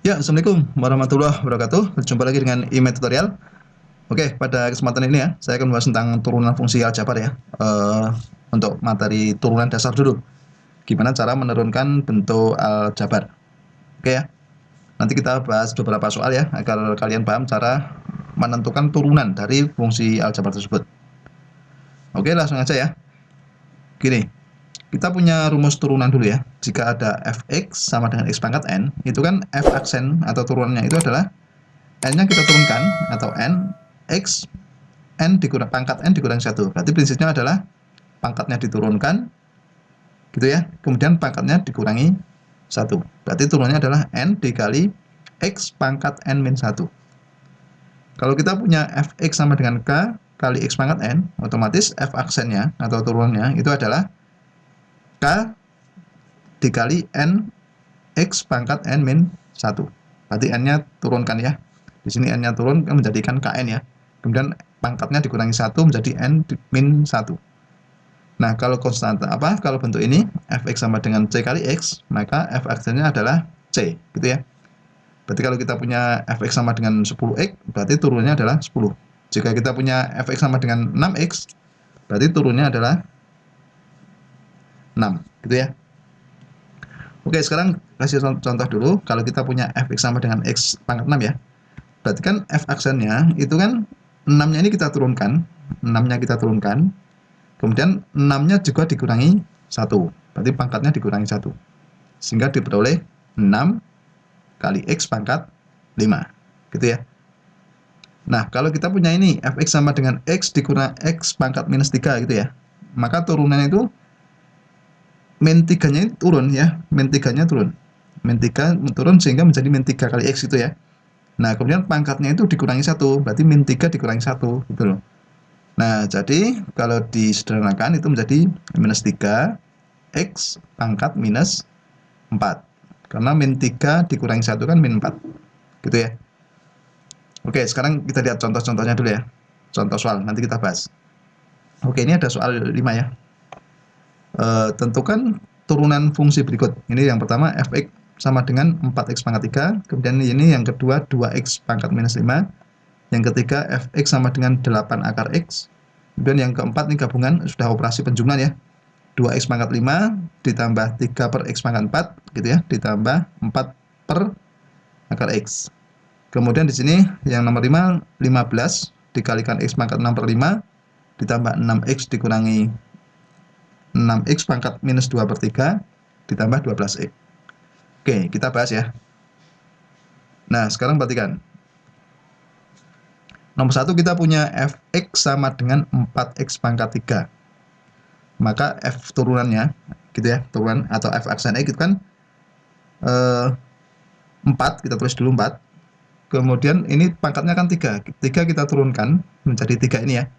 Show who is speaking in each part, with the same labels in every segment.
Speaker 1: Ya, Assalamualaikum warahmatullahi wabarakatuh. Berjumpa lagi dengan IME Tutorial. Oke, pada kesempatan ini ya, saya akan membahas tentang turunan fungsi aljabar ya. Untuk materi turunan dasar dulu. Gimana cara menurunkan bentuk aljabar. Oke ya, nanti kita bahas beberapa soal ya, agar kalian paham cara menentukan turunan dari fungsi aljabar tersebut. Oke, langsung aja ya. Gini, kita punya rumus turunan dulu ya. Jika ada fx sama dengan x pangkat n, itu kan f aksen atau turunannya itu adalah n-nya kita turunkan atau n x n dikurang pangkat n dikurangi 1. Berarti prinsipnya adalah pangkatnya diturunkan gitu ya. Kemudian pangkatnya dikurangi 1. Berarti turunannya adalah n dikali x pangkat n min 1. Kalau kita punya fx sama dengan k kali x pangkat n, otomatis f aksennya atau turunannya itu adalah k dikali n x pangkat n min 1. Berarti n-nya turunkan ya. Di sini n-nya turun menjadikan kn ya. Kemudian pangkatnya dikurangi 1 menjadi n min 1. Nah, kalau konstanta kalau bentuk ini fx sama dengan c kali x, maka f aksennya adalah c, gitu ya. Berarti kalau kita punya fx sama dengan 10x, berarti turunnya adalah 10. Jika kita punya fx sama dengan 6x, berarti turunnya adalah 6, gitu ya. Oke, sekarang kasih contoh dulu. Kalau kita punya fx sama dengan x pangkat 6 ya, berarti kan f aksennya itu kan 6-nya ini kita turunkan, 6-nya kita turunkan, kemudian 6-nya juga dikurangi 1, berarti pangkatnya dikurangi 1, sehingga diperoleh 6 kali x pangkat 5, gitu ya. Nah, kalau kita punya ini fx sama dengan x dikurang x pangkat minus 3 gitu ya, maka turunannya itu min 3-nya turun ya, min 3-nya turun. Min 3 turun sehingga menjadi min 3 kali x gitu ya. Nah, kemudian pangkatnya itu dikurangi 1, berarti min 3 dikurangi 1 gitu loh. Nah, jadi kalau disederhanakan itu menjadi minus 3 x pangkat minus 4. Karena min 3 dikurangi 1 kan min 4. Gitu ya. Oke, sekarang kita lihat contoh-contohnya dulu ya. Contoh soal, nanti kita bahas. Oke, ini ada soal 5 ya. Tentukan turunan fungsi berikut. Ini yang pertama fx sama dengan 4x pangkat 3. Kemudian ini yang kedua 2x pangkat minus 5. Yang ketiga fx sama dengan 8 akar x. Kemudian yang keempat ini gabungan sudah operasi penjumlahan ya. 2x pangkat 5 ditambah 3 per x pangkat 4 gitu ya, ditambah 4 per akar x. Kemudian di sini yang nomor 5 15 dikalikan x pangkat 6 per 5 ditambah 6x dikurangi 6x pangkat minus 2 per 3 ditambah 12x. Oke, kita bahas ya. Nah, sekarang perhatikan. Nomor 1 kita punya fx sama dengan 4x pangkat 3. Maka f turunannya gitu ya, turunan atau f aksen x itu kan 4, kita tulis dulu 4. Kemudian ini pangkatnya kan 3. 3 kita turunkan menjadi 3 ini ya.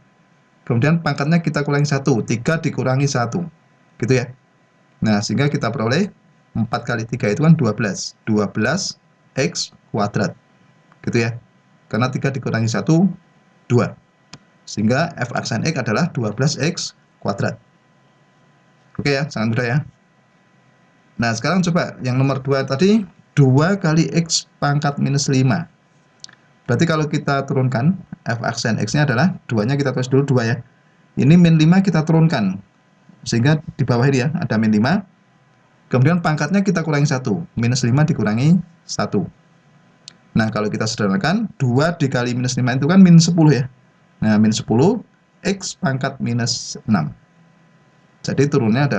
Speaker 1: Kemudian pangkatnya kita kurangi 1, 3 dikurangi 1. Gitu ya. Nah, sehingga kita peroleh 4 kali 3 itu kan 12. 12x kuadrat. Gitu ya. Karena 3 dikurangi 1, 2. Sehingga f aksen x adalah 12x kuadrat. Oke ya, sangat mudah ya. Nah, sekarang coba yang nomor 2 tadi, 2 kali x pangkat minus 5. Berarti kalau kita turunkan, f aksen x-nya adalah 2-nya kita tulis dulu 2 ya. Ini min 5 kita turunkan. Sehingga di bawah ini ya, ada min 5. Kemudian pangkatnya kita kurangi 1. Minus 5 dikurangi 1. Nah, kalau kita sederhanakan, 2 dikali minus 5 itu kan min 10 ya. Nah, min 10, x pangkat minus 6. Jadi turunnya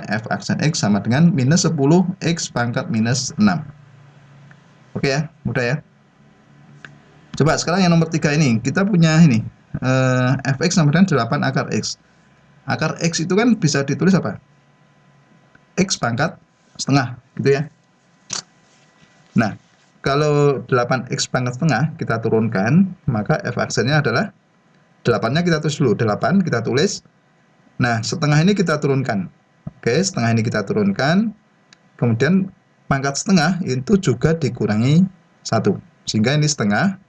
Speaker 1: f aksen x sama dengan minus 10 x pangkat minus 6. Oke ya, mudah ya. Coba sekarang yang nomor 3 ini, kita punya ini, fx sama dengan 8 akar x. Akar x itu kan bisa ditulis apa? X pangkat setengah, gitu ya. Nah, kalau 8x pangkat setengah kita turunkan, maka f aksennya adalah 8-nya kita tulis dulu, 8 kita tulis. Nah, setengah ini kita turunkan. Oke, setengah ini kita turunkan. Kemudian pangkat setengah itu juga dikurangi 1. Sehingga ini setengah,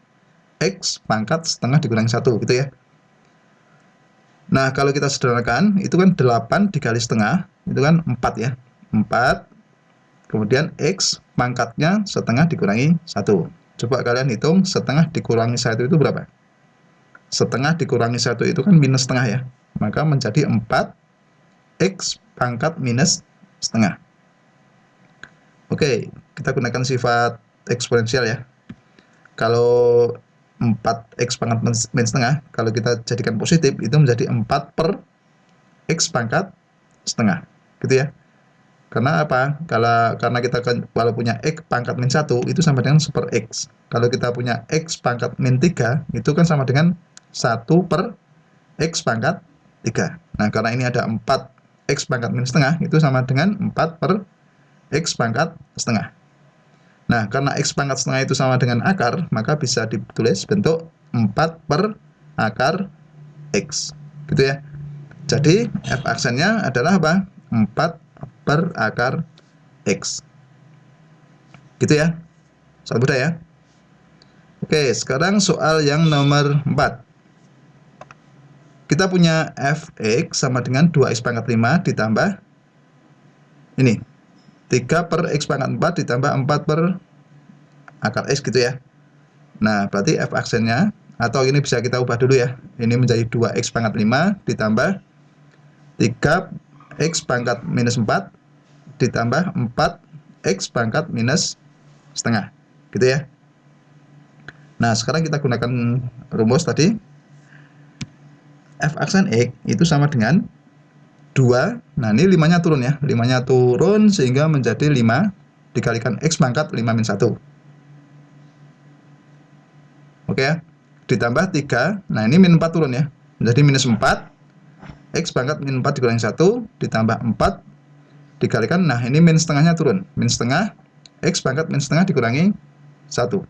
Speaker 1: x pangkat setengah dikurangi 1, gitu ya. Nah, kalau kita sederhanakan, itu kan 8 dikali setengah, itu kan 4 ya. 4. Kemudian X pangkatnya setengah dikurangi 1. Coba kalian hitung setengah dikurangi 1 itu berapa? Setengah dikurangi 1 itu kan minus setengah ya. Maka menjadi 4 X pangkat minus setengah. Oke, kita gunakan sifat eksponensial ya. Kalau 4X pangkat min setengah, kalau kita jadikan positif, itu menjadi 4 per X pangkat setengah. Gitu ya. Karena apa? Karena kita kalau punya X pangkat min 1, itu sama dengan 1 per X. Kalau kita punya X pangkat min 3, itu kan sama dengan 1 per X pangkat 3. Nah, karena ini ada 4 X pangkat min setengah, itu sama dengan 4 per X pangkat setengah. Nah, karena X pangkat setengah itu sama dengan akar, maka bisa ditulis bentuk 4 per akar X. Gitu ya. Jadi, F aksennya adalah apa? 4 per akar X. Gitu ya. Soal mudah ya. Oke, sekarang soal yang nomor 4. Kita punya Fx sama dengan 2x pangkat 5 ditambah ini 3 per x pangkat 4 ditambah 4 per akar x gitu ya. Nah, berarti f aksennya, atau ini bisa kita ubah dulu ya. Ini menjadi 2x pangkat 5 ditambah 3x pangkat minus 4 ditambah 4x pangkat minus setengah. Gitu ya. Nah, sekarang kita gunakan rumus tadi. F aksen x itu sama dengan 2, nah ini 5-nya turun ya, 5-nya turun sehingga menjadi 5 dikalikan X pangkat 5 min 1. Oke ya, ditambah 3, nah ini min 4 turun ya, menjadi minus 4, X pangkat min 4 dikurangi 1, ditambah 4, dikalikan, nah ini min setengahnya turun, min setengah, X pangkat min setengah dikurangi 1.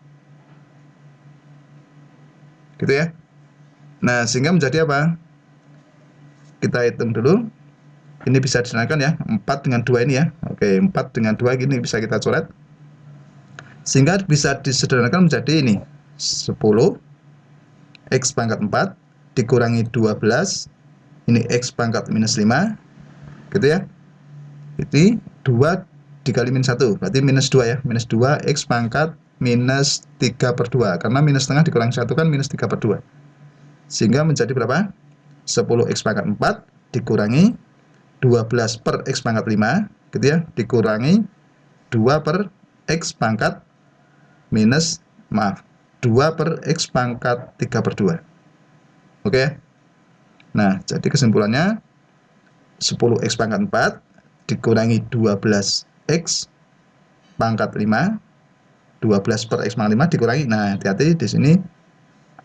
Speaker 1: Gitu ya. Nah, sehingga menjadi apa? Kita hitung dulu. Ini bisa disederhanakan ya, 4 dengan 2 ini ya. Oke, 4 dengan 2 gini bisa kita coret. Sehingga bisa disederhanakan menjadi ini, 10 X pangkat 4 dikurangi 12, ini X pangkat minus 5, gitu ya. Jadi 2 dikali min 1, berarti minus 2 ya, minus 2 X pangkat minus 3 per 2, karena minus setengah dikurangi 1 kan minus 3 per 2. Sehingga menjadi berapa? 10 X pangkat 4 dikurangi 12 per X pangkat 5, gitu ya, dikurangi 2 per X pangkat minus, 2 per X pangkat 3 per 2. Oke. Nah, jadi kesimpulannya 10 X pangkat 4 dikurangi 12 X pangkat 5, 12 per X pangkat 5 dikurangi, nah hati-hati di sini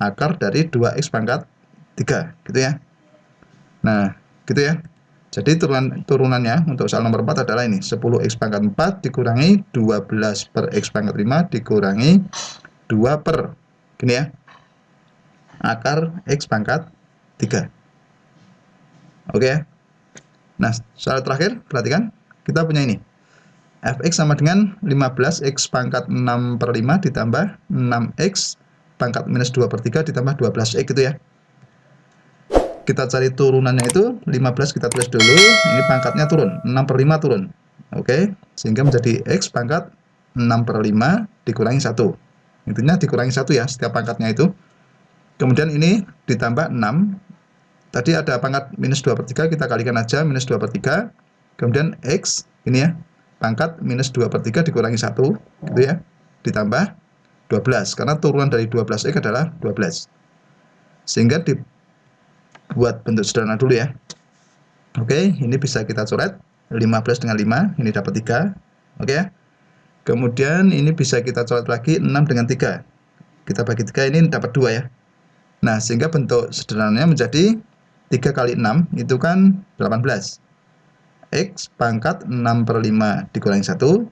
Speaker 1: akar dari 2X pangkat 3, gitu ya. Nah, gitu ya. Jadi turunannya untuk soal nomor 4 adalah ini, 10X pangkat 4 dikurangi 12 per X pangkat 5 dikurangi 2 per, gini ya, akar X pangkat 3. Oke. Nah, soal terakhir, perhatikan, kita punya ini. Fx sama dengan 15X pangkat 6 per 5 ditambah 6X pangkat minus 2 per 3 ditambah 12X, gitu ya. Kita cari turunannya itu, 15 kita tulis dulu, ini pangkatnya turun, 6 per 5 turun. Oke, sehingga menjadi X pangkat 6 per 5 dikurangi 1. Intinya dikurangi 1 ya, setiap pangkatnya itu. Kemudian ini ditambah 6. Tadi ada pangkat minus 2 per 3, kita kalikan aja, minus 2 per 3. Kemudian X, ini ya, pangkat minus 2 per 3 dikurangi 1, gitu ya. Ditambah 12, karena turunan dari 12X adalah 12. Sehingga buat bentuk sederhana dulu ya. Oke, ini bisa kita coret 15 dengan 5, ini dapat 3. Oke ya. Kemudian ini bisa kita coret lagi 6 dengan 3. Kita bagi 3, ini dapat 2 ya. Nah, sehingga bentuk sederhananya menjadi 3 kali 6 itu kan 18. X pangkat 6 per 5 dikurangi 1.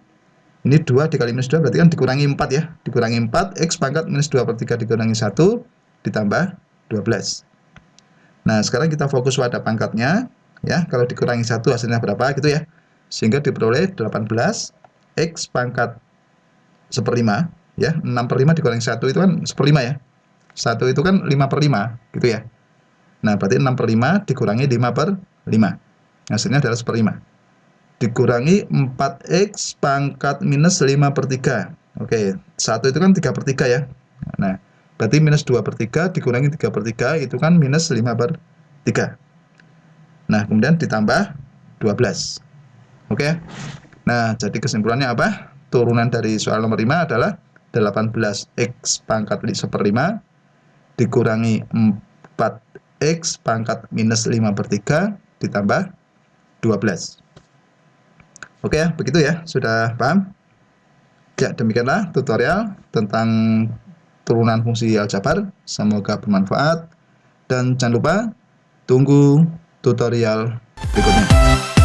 Speaker 1: Ini 2 dikali minus 2 berarti kan dikurangi 4 ya. Dikurangi 4, X pangkat minus 2 per 3 dikurangi 1 ditambah 12. Nah, sekarang kita fokus pada pangkatnya, ya. Kalau dikurangi 1 hasilnya berapa, gitu ya. Sehingga diperoleh 18 X pangkat 1/5, ya. 6 per 5 dikurangi 1 itu kan 1/5 ya. 1 itu kan 5 per 5, gitu ya. Nah, berarti 6 per 5 dikurangi 5 per 5. Hasilnya adalah 1/5. dikurangi 4x pangkat minus 5/3. Oke, 1 itu kan 3/3 ya. Nah, berarti minus 2/3 dikurangi 3/3 itu kan minus 5/3. Nah, kemudian ditambah 12. Oke. Nah, jadi kesimpulannya apa? Turunan dari soal nomor 5 adalah 18x pangkat 1/5 dikurangi 4x pangkat minus 5/3 ditambah 12. Oke, begitu ya. Sudah paham? Ya, demikianlah tutorial tentang turunan fungsi aljabar. Semoga bermanfaat. Dan jangan lupa tunggu tutorial berikutnya.